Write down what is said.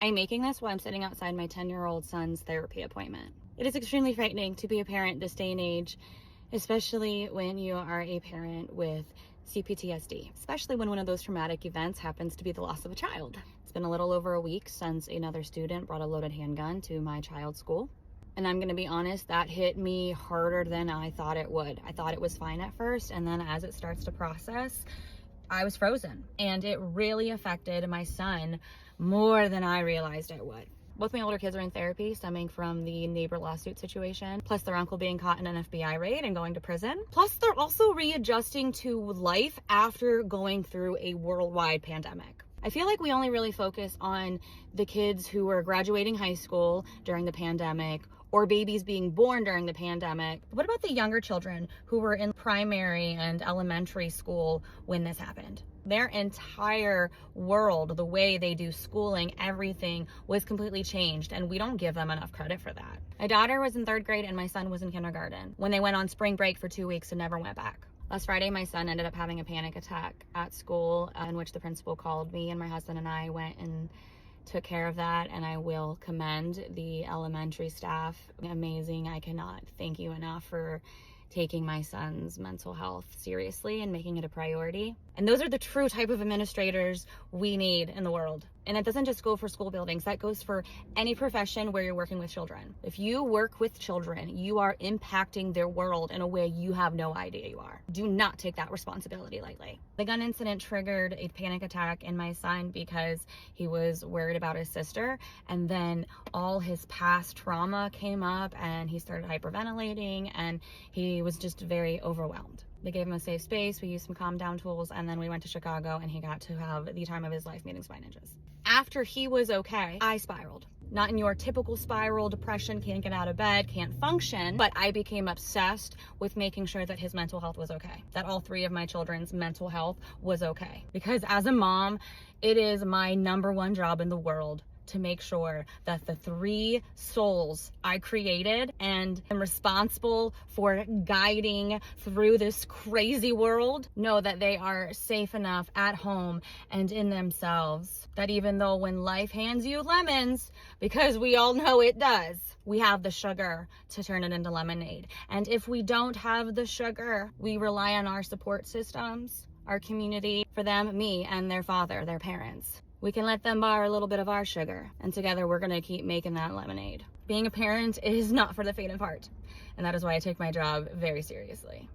I'm making this while I'm sitting outside my 10-year-old son's therapy appointment. It is extremely frightening to be a parent this day and age, especially when you are a parent with CPTSD, especially when one of those traumatic events happens to be the loss of a child. It's been a little over a week since another student brought a loaded handgun to my child's school. And I'm gonna be honest, that hit me harder than I thought it would. I thought it was fine at first, and then as it starts to process, I was frozen. And it really affected my son more than I realized it would. Both my older kids are in therapy stemming from the neighbor lawsuit situation, plus their uncle being caught in an FBI raid and going to prison. Plus they're also readjusting to life after going through a worldwide pandemic. I feel like we only really focus on the kids who were graduating high school during the pandemic or babies being born during the pandemic. What about the younger children who were in primary and elementary school when this happened? Their entire world, the way they do schooling, everything was completely changed, and we don't give them enough credit for that. My daughter was in 3rd grade and my son was in kindergarten when they went on spring break for 2 weeks and never went back. Last Friday, my son ended up having a panic attack at school, in which the principal called me, and my husband and I went and took care of that, and I will commend the elementary staff. Amazing. I cannot thank you enough for taking my son's mental health seriously and making it a priority. And those are the true type of administrators we need in the world. And it doesn't just go for school buildings, that goes for any profession where you're working with children. If you work with children, you are impacting their world in a way you have no idea you are. Do not take that responsibility lightly. The gun incident triggered a panic attack in my son because he was worried about his sister, and then all his past trauma came up and he started hyperventilating and he was just very overwhelmed. They gave him a safe space, we used some calm down tools, and then we went to Chicago and he got to have the time of his life meeting Spine Ninjas. After he was okay, I spiraled. Not in your typical spiral, depression, can't get out of bed, can't function, but I became obsessed with making sure that his mental health was okay, that all 3 of my children's mental health was okay. Because as a mom, it is my #1 job in the world to make sure that the 3 souls I created and am responsible for guiding through this crazy world know that they are safe enough at home and in themselves, that even though when life hands you lemons, because we all know it does, we have the sugar to turn it into lemonade. And if we don't have the sugar, we rely on our support systems, our community, for them, me and their father, their parents. We can let them borrow a little bit of our sugar, and together we're gonna keep making that lemonade. Being a parent is not for the faint of heart, and that is why I take my job very seriously.